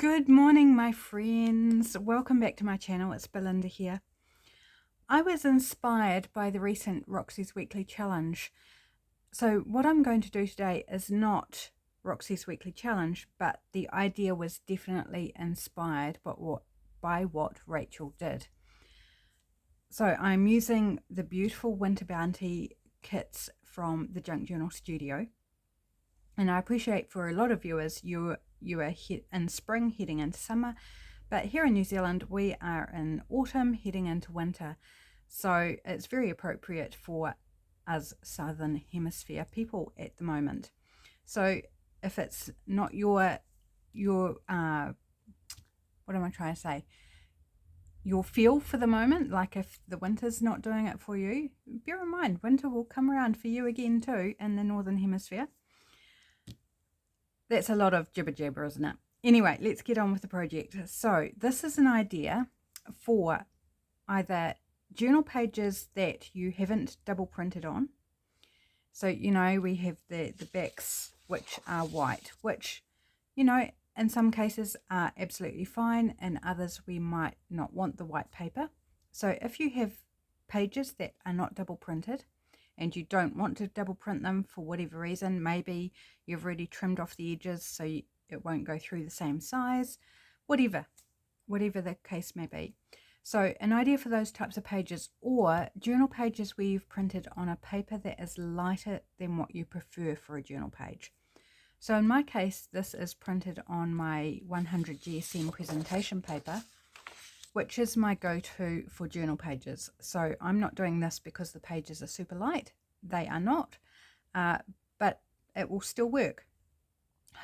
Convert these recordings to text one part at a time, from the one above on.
Good morning, my friends. Welcome back to my channel. It's Belinda here. I was inspired by the recent Roxy's Weekly Challenge. So what I'm going to do today is not Roxy's Weekly Challenge, but the idea was definitely inspired by what Rachel did. So I'm using the beautiful Winter Bounty kits from the Junk Journal Studio. And I appreciate for a lot of viewers, you are in spring heading into summer, but here in New Zealand we are in autumn heading into winter, so it's very appropriate for us Southern Hemisphere people at the moment. So if it's not your what am I trying to say, your feel for the moment, like if the winter's not doing it for you, bear in mind winter will come around for you again too in the Northern Hemisphere. That's a lot of jibber jabber, isn't it? Anyway, let's get on with the project. So this is an idea for either journal pages that you haven't double printed on. So, you know, we have the backs which are white, which, you know, in some cases are absolutely fine, and others we might not want the white paper. So if you have pages that are not double printed, and you don't want to double print them for whatever reason, maybe you've already trimmed off the edges so it won't go through the same size, whatever the case may be. So an idea for those types of pages, or journal pages where you've printed on a paper that is lighter than what you prefer for a journal page. So in my case, this is printed on my 100 GSM presentation paper, which is my go-to for journal pages. So I'm not doing this because the pages are super light. They are not, but it will still work.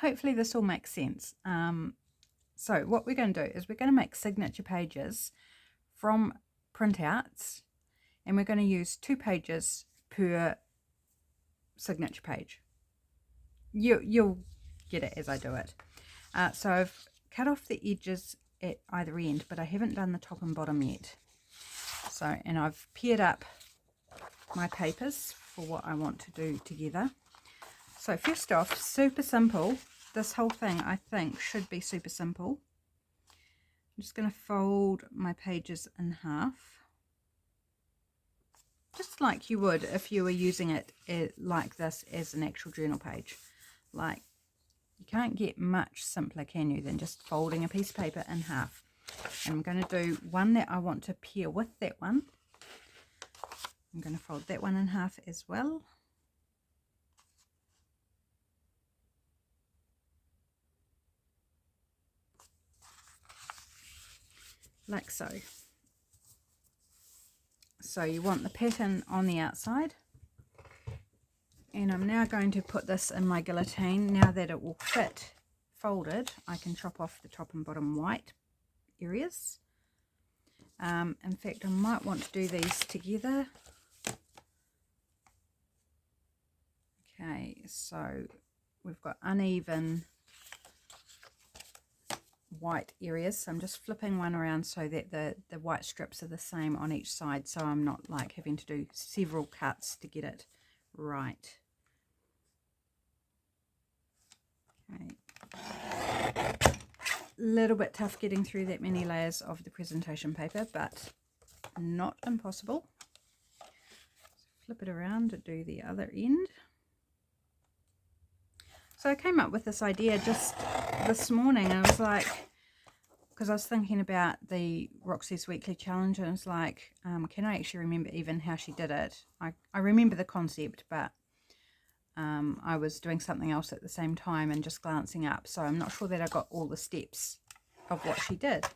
Hopefully this all makes sense. So what we're going to do is we're going to make signature pages from printouts, and we're going to use 2 pages per signature page. You'll get it as I do it. So I've cut off the edges at either end, but I haven't done the top and bottom yet. So, and I've paired up my papers for what I want to do together. So first off, super simple. This whole thing I think should be super simple. I'm just going to fold my pages in half, just like you would if you were using it like this as an actual journal page. Like, you can't get much simpler, can you, than just folding a piece of paper in half. And I'm going to do one that I want to pair with that one. I'm going to fold that one in half as well. Like so. So you want the pattern on the outside. And I'm now going to put this in my guillotine. Now that it will fit folded, I can chop off the top and bottom white areas. In fact, I might want to do these together. Okay, so we've got uneven white areas, so I'm just flipping one around so that the white strips are the same on each side, so I'm not like having to do several cuts to get it right. Okay, little bit tough getting through that many layers of the presentation paper, but not impossible. So flip it around to do the other end. So I came up with this idea just this morning, and I was like, because I was thinking about the Roxy's Weekly Challenge, and it's like, can I actually remember even how she did it? I remember the concept, but I was doing something else at the same time and just glancing up, so I'm not sure that I got all the steps of what she did.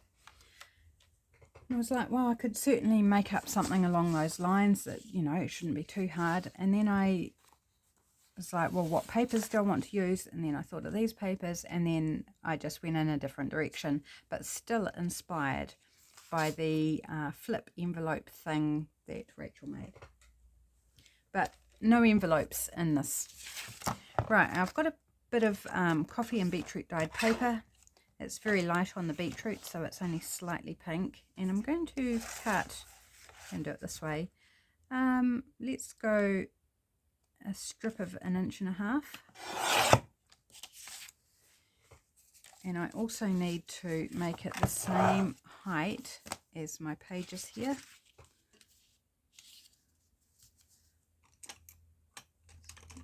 And I was like, well, I could certainly make up something along those lines that, you know, it shouldn't be too hard. And then I was like, well, what papers do I want to use? And then I thought of these papers, and then I just went in a different direction, but still inspired by the flip envelope thing that Rachel made. But no envelopes in this. Right, I've got a bit of coffee and beetroot dyed paper. It's very light on the beetroot, so it's only slightly pink. And I'm going to cut, and do it this way. Let's go a strip of 1.5 inches. And I also need to make it the same height as my pages here.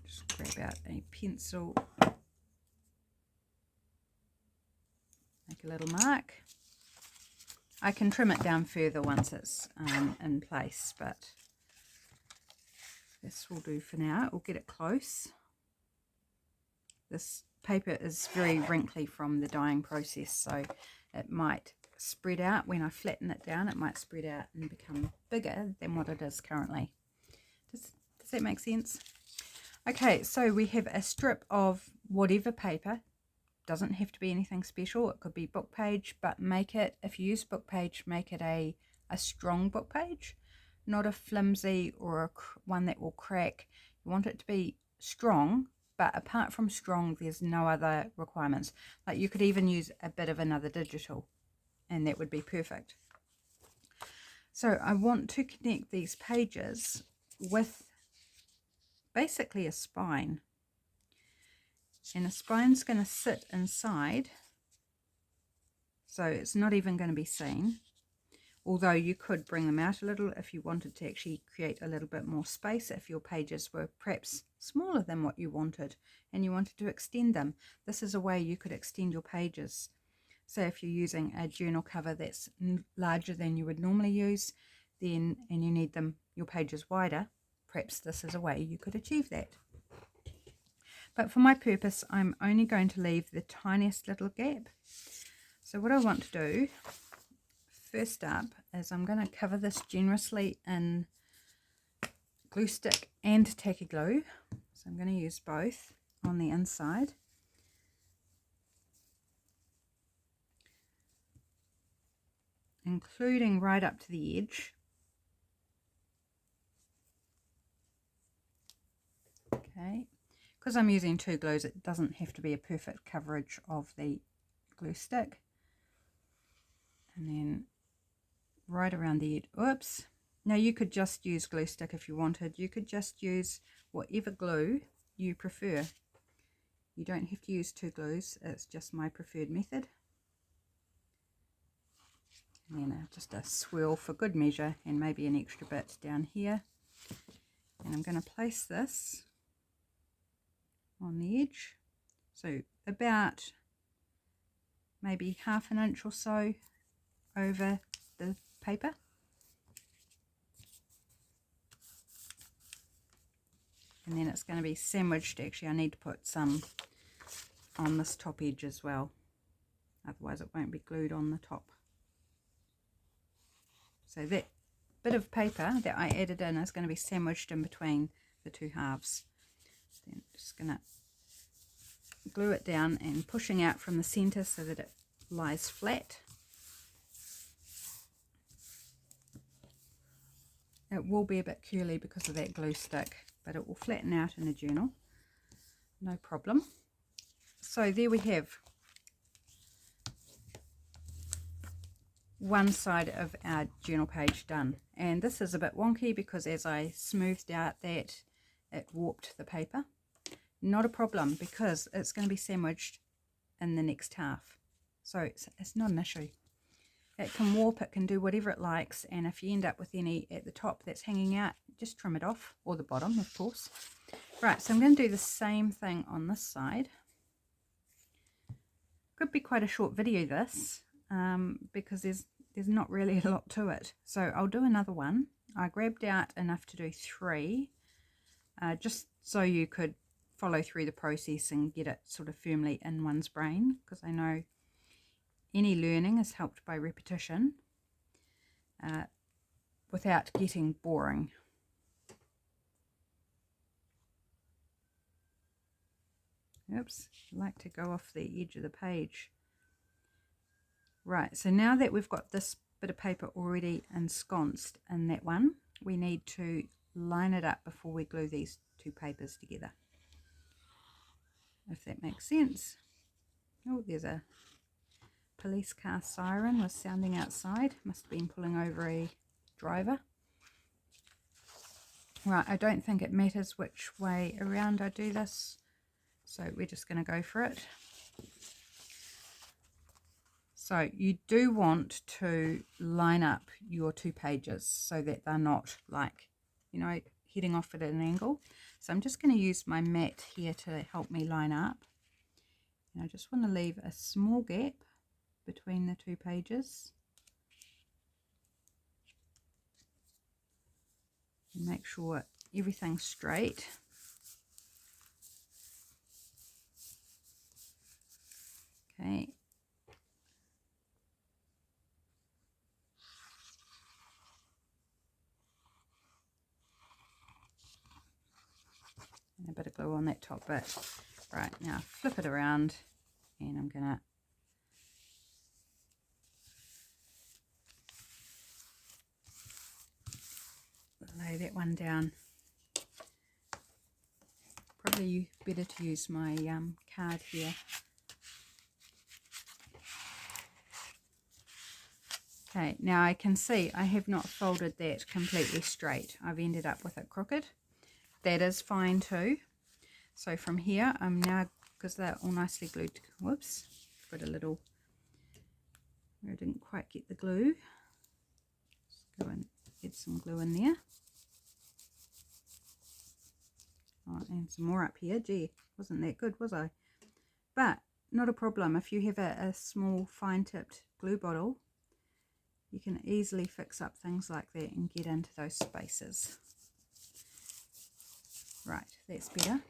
Just grab out a pencil, make a little mark. I can trim it down further once it's in place, but this will do for now. We'll get it close. This paper is very wrinkly from the dyeing process, so it might spread out. When I flatten it down, it might spread out and become bigger than what it is currently. Does that make sense? Okay, so we have a strip of whatever paper. Doesn't have to be anything special. It could be book page, but make it, if you use book page, make it a strong book page, not a flimsy or one that will crack. You want it to be strong, but apart from strong, there's no other requirements. Like you could even use a bit of another digital, and that would be perfect. So I want to connect these pages with basically a spine. And the spine's going to sit inside, so it's not even going to be seen, although you could bring them out a little if you wanted to actually create a little bit more space if your pages were perhaps smaller than what you wanted and you wanted to extend them. This is a way you could extend your pages. So if you're using a journal cover that's larger than you would normally use, then and you need them your pages wider, perhaps this is a way you could achieve that. But for my purpose, I'm only going to leave the tiniest little gap. So what I want to do, first up, is I'm going to cover this generously in glue stick and tacky glue. So I'm going to use both on the inside. Including right up to the edge. Okay. Because I'm using two glues, it doesn't have to be a perfect coverage of the glue stick. And then right around the edge. Oops. Now you could just use glue stick if you wanted. You could just use whatever glue you prefer. You don't have to use two glues. It's just my preferred method. And then just a swirl for good measure and maybe an extra bit down here. And I'm going to place this on the edge, so about maybe half an inch or so over the paper. And then it's going to be sandwiched. Actually, I need to put some on this top edge as well, otherwise it won't be glued on the top. So that bit of paper that I added in is going to be sandwiched in between the two halves. Then just going to glue it down and pushing out from the center so that it lies flat. It will be a bit curly because of that glue stick, but it will flatten out in the journal, no problem. So there we have one side of our journal page done, and this is a bit wonky because as I smoothed out that, it warped the paper. Not a problem because it's going to be sandwiched in the next half, so it's not an issue. It can warp, it can do whatever it likes, and if you end up with any at the top that's hanging out, just trim it off, or the bottom of course. Right, so I'm going to do the same thing on this side. Could be quite a short video this, because there's not really a lot to it. So I'll do another one. I grabbed out enough to do 3, just so you could follow through the process and get it sort of firmly in one's brain, because I know any learning is helped by repetition without getting boring. Oops, I like to go off the edge of the page. Right, so now that we've got this bit of paper already ensconced in that one, we need to line it up before we glue these two papers together, if that makes sense. Oh, there's a police car siren was sounding outside. Must have been pulling over a driver. Right, I don't think it matters which way around I do this, so we're just going to go for it. So you do want to line up your 2 pages so that they're not like, you know, heading off at an angle. So I'm just going to use my mat here to help me line up. And I just want to leave a small gap between the 2 pages. And make sure everything's straight. Okay. And a bit of glue on that top bit. Right, now flip it around and I'm going to lay that one down. Probably better to use my card here. Okay, now I can see I have not folded that completely straight. I've ended up with it crooked. That is fine too. So from here, I'm now, because they're all nicely glued, whoops, put a little, I didn't quite get the glue. Let's go and get some glue in there. Oh, and some more up here. Gee, wasn't that good, was I? But not a problem. If you have a small fine-tipped glue bottle, you can easily fix up things like that and get into those spaces. Right, that's better.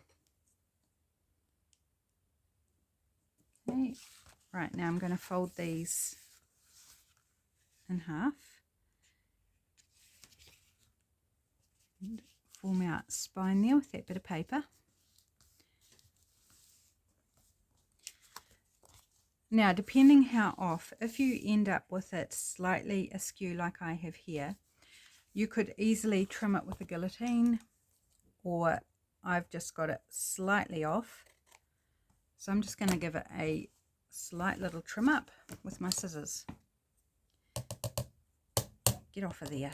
Okay, right, now I'm going to fold these in half and form out a spine there with that bit of paper. Now, depending how off, if you end up with it slightly askew like I have here, you could easily trim it with a guillotine, or I've just got it slightly off. So I'm just going to give it a slight little trim up with my scissors. Get off of there.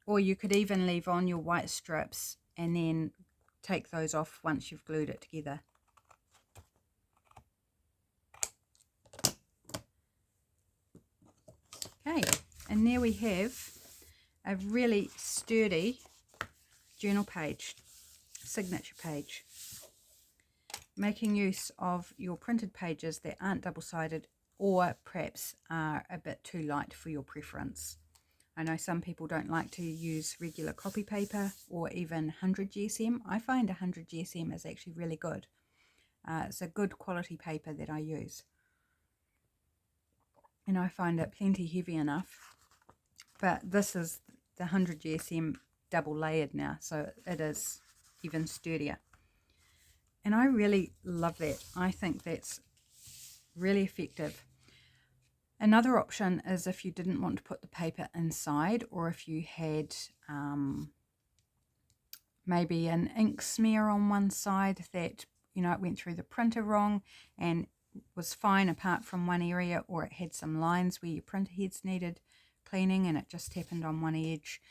Or you could even leave on your white strips and then take those off once you've glued it together. Okay, and there we have a really sturdy journal page, signature page. Making use of your printed pages that aren't double-sided or perhaps are a bit too light for your preference. I know some people don't like to use regular copy paper or even 100 GSM. I find 100 GSM is actually really good. It's a good quality paper that I use. And I find it plenty heavy enough. But this is the 100 GSM double layered now, so it is even sturdier. And I really love that. I think that's really effective. Another option is if you didn't want to put the paper inside, or if you had maybe an ink smear on one side that, you know, it went through the printer wrong and was fine apart from one area, or it had some lines where your printer heads needed cleaning and it just happened on one edge,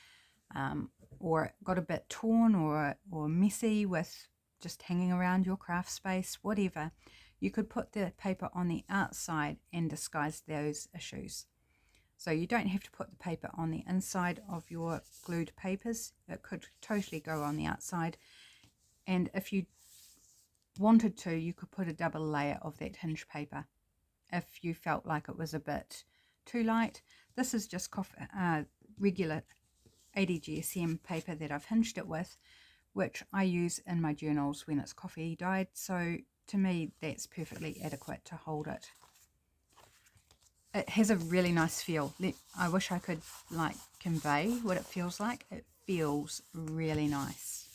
or it got a bit torn or messy with just hanging around your craft space, whatever, you could put the paper on the outside and disguise those issues. So you don't have to put the paper on the inside of your glued papers. It could totally go on the outside. And if you wanted to, you could put a double layer of that hinge paper if you felt like it was a bit too light. This is just regular 80 GSM paper that I've hinged it with, which I use in my journals when it's coffee dyed. So to me, that's perfectly adequate to hold it. It has a really nice feel. I wish I could like convey what it feels like. It feels really nice.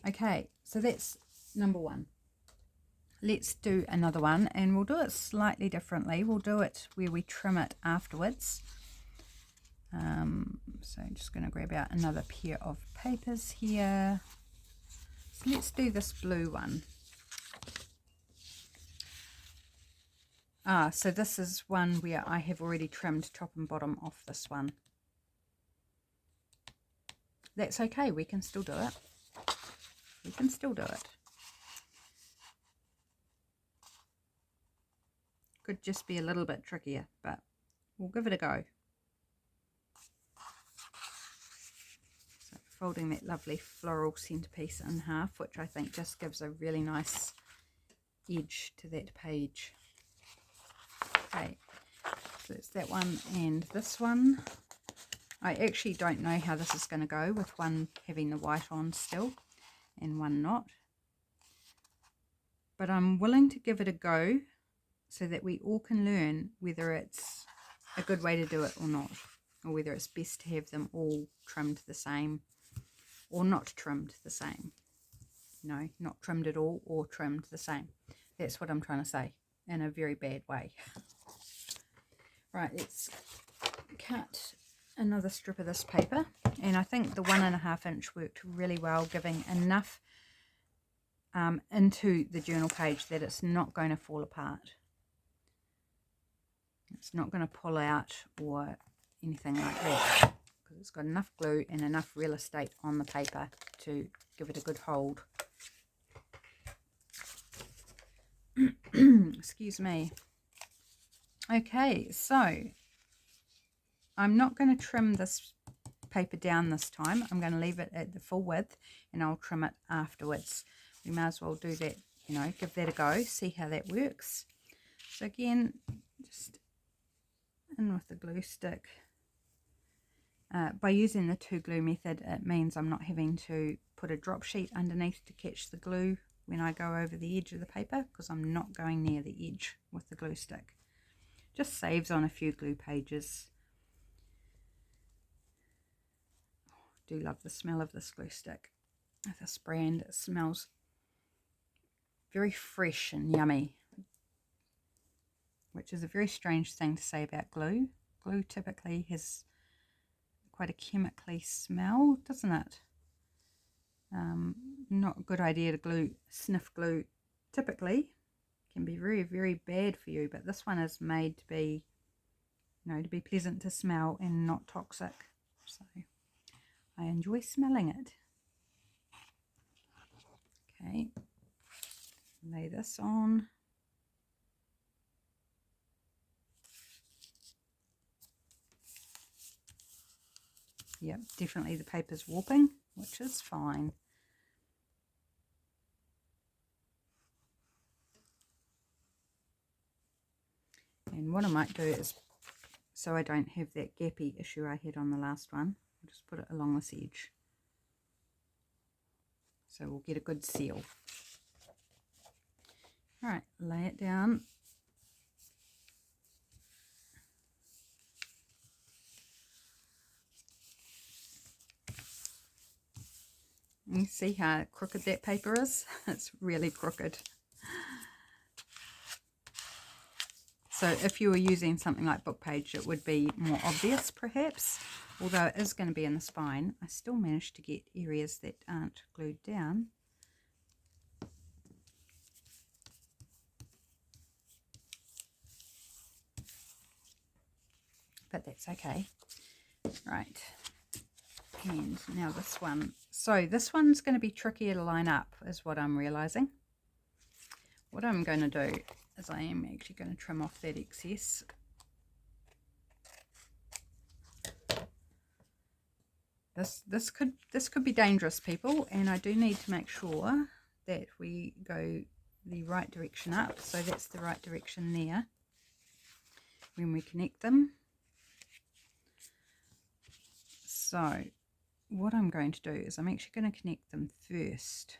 Okay, so that's number one. Let's do another one, and we'll do it slightly differently. We'll do it where we trim it afterwards. So I'm just going to grab out another pair of papers here. So let's do this blue one. So this is one where I have already trimmed top and bottom off this one. That's okay, we can still do it. We can still do it. Could just be a little bit trickier, but we'll give it a go. So folding that lovely floral centerpiece in half, which I think just gives a really nice edge to that page. Okay, so it's that one and this one. I actually don't know how this is going to go with one having the white on still and one not. But I'm willing to give it a go so that we all can learn whether it's a good way to do it or not, or whether it's best to have them all trimmed the same or not trimmed the same. No, not trimmed at all or trimmed the same. That's what I'm trying to say in a very bad way. Right, let's cut another strip of this paper, and I think the 1.5 inch worked really well, giving enough into the journal page that it's not going to fall apart. It's not going to pull out or anything like that, because it's got enough glue and enough real estate on the paper to give it a good hold. Excuse me. Okay, so I'm not going to trim this paper down this time. I'm going to leave it at the full width and I'll trim it afterwards. We might as well do that, you know, give that a go, see how that works. So again, just in with the glue stick. By using the 2 glue method, it means I'm not having to put a drop sheet underneath to catch the glue when I go over the edge of the paper, because I'm not going near the edge with the glue stick. Just saves on a few glue pages. Do love the smell of this glue stick. This brand, it smells very fresh and yummy, which is a very strange thing to say about glue. Glue typically has quite a chemically smell, doesn't it? Not a good idea to sniff glue typically. Can be very, very bad for you, but this one is made to be, you know, to be pleasant to smell and not toxic. So I enjoy smelling it. Okay, lay this on. Yep, definitely the paper's warping, which is fine. And what I might do is, so I don't have that gappy issue I had on the last one, I'll just put it along this edge. So we'll get a good seal. Alright, lay it down. You see how crooked that paper is? It's really crooked. So if you were using something like book page, it would be more obvious perhaps. Although it is going to be in the spine, I still managed to get areas that aren't glued down. But that's okay. Right. And now this one. So this one's going to be trickier to line up, is what I'm realizing. What I'm going to do is I am actually going to trim off that excess. This could be dangerous, people, and I do need to make sure that we go the right direction up. So that's the right direction there when we connect them. So what I'm going to do is I'm actually going to connect them first.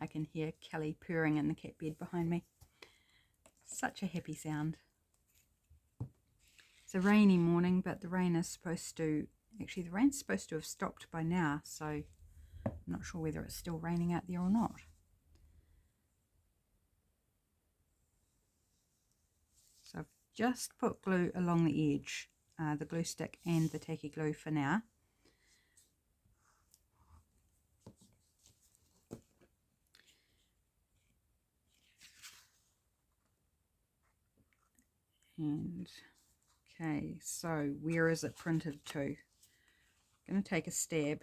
I can hear Kelly purring in the cat bed behind me. Such a happy sound. It's a rainy morning, but the rain is supposed to, actually the rain's supposed to have stopped by now, so I'm not sure whether it's still raining out there or not. So I've just put glue along the edge, the glue stick and the tacky glue for now. And okay, so where is it printed to? I'm going to take a stab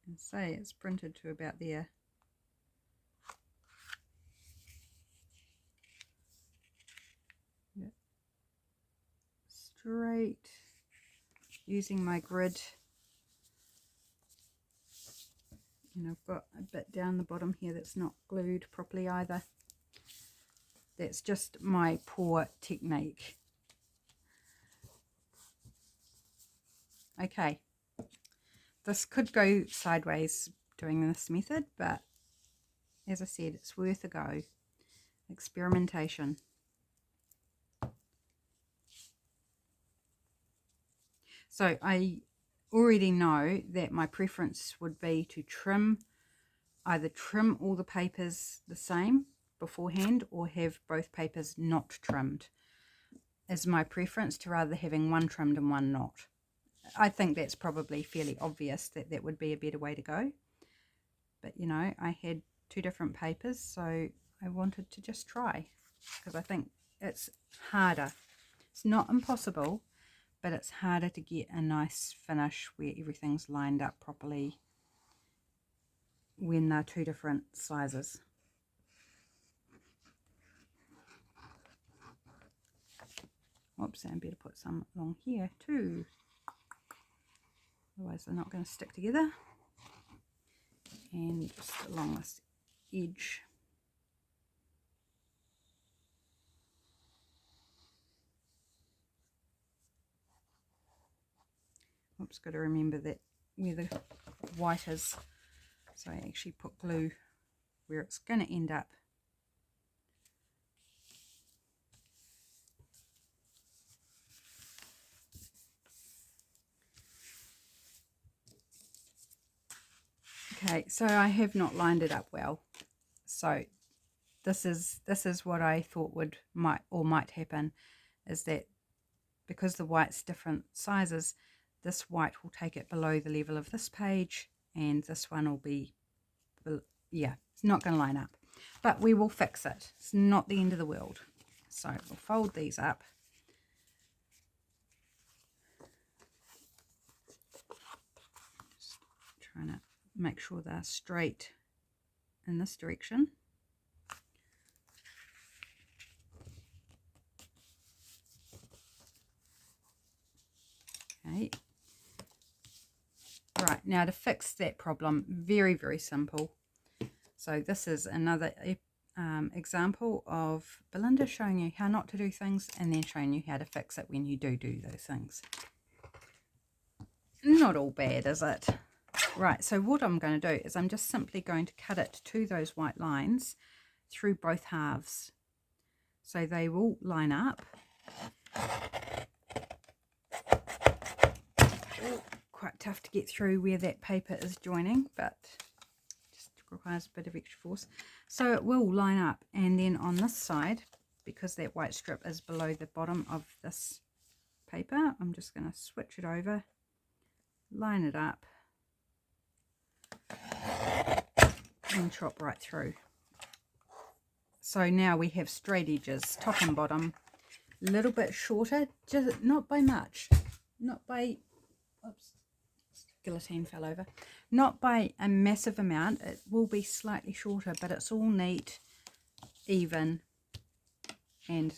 and say it's printed to about there. straight using my grid. And I've got a bit down the bottom here that's not glued properly either. That's just my poor technique. Okay, this could go sideways doing this method, but as I said, it's worth a go. Experimentation. So I already know that my preference would be to either trim all the papers the same beforehand or have both papers not trimmed. Is my preference to rather having one trimmed and one not. I think that's probably fairly obvious that that would be a better way to go. But you know, I had two different papers, so I wanted to just try, because I think it's harder. It's not impossible, but it's harder to get a nice finish where everything's lined up properly when they're two different sizes. Oops, I better put some along here too, otherwise they're not going to stick together. And just along this edge. Oops, got to remember that where the white is, so I actually put glue where it's going to end up. Okay, so I have not lined it up well. So this is what I thought might happen, is that because the white's different sizes, this white will take it below the level of this page, and this one will be, yeah, it's not going to line up. But we will fix it. It's not the end of the world. So we'll fold these up. Just trying to make sure they're straight in this direction. Okay. Right, now to fix that problem, very, very simple. So this is another example of Belinda showing you how not to do things and then showing you how to fix it when you do those things. Not all bad, is it? Right, so what I'm going to do is I'm just simply going to cut it to those white lines through both halves. So they will line up. Quite tough to get through where that paper is joining, but just requires a bit of extra force. So it will line up, and then on this side, because that white strip is below the bottom of this paper, I'm just going to switch it over, line it up, and chop right through. So now we have straight edges, top and bottom, a little bit shorter, just not by much, not by, oops, guillotine fell over, not by a massive amount. It will be slightly shorter, but it's all neat, even, and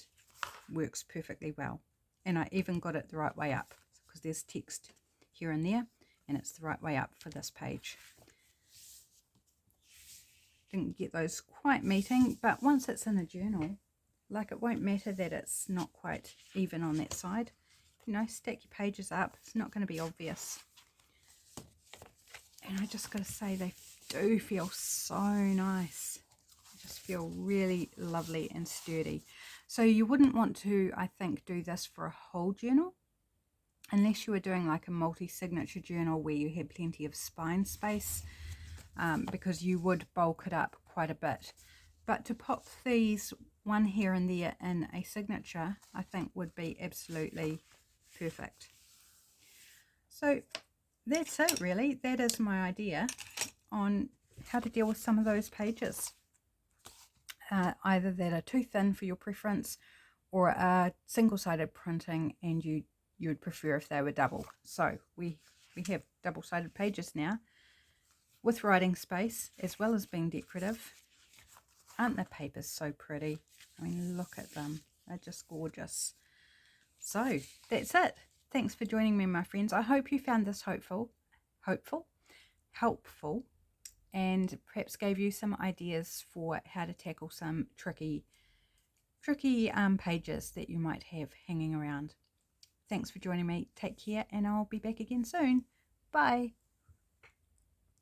works perfectly well. And I even got it the right way up, because there's text here and there, and it's the right way up for this page. Didn't get those quite meeting, but once it's in a journal, like, it won't matter that it's not quite even on that side. You know, stack your pages up, it's not going to be obvious. And I just got to say, they do feel so nice. They just feel really lovely and sturdy. So you wouldn't want to, I think, do this for a whole journal, unless you were doing like a multi-signature journal where you had plenty of spine space, because you would bulk it up quite a bit. But to pop these one here and there in a signature, I think would be absolutely perfect. So that's it, really. That is my idea on how to deal with some of those pages, either that are too thin for your preference, or are single-sided printing and you would prefer if they were double. So we have double-sided pages now with writing space as well as being decorative. Aren't the papers so pretty? I mean, look at them, they're just gorgeous. So that's it. Thanks for joining me, my friends. I hope you found this helpful, and perhaps gave you some ideas for how to tackle some tricky pages that you might have hanging around. Thanks for joining me. Take care, and I'll be back again soon. Bye.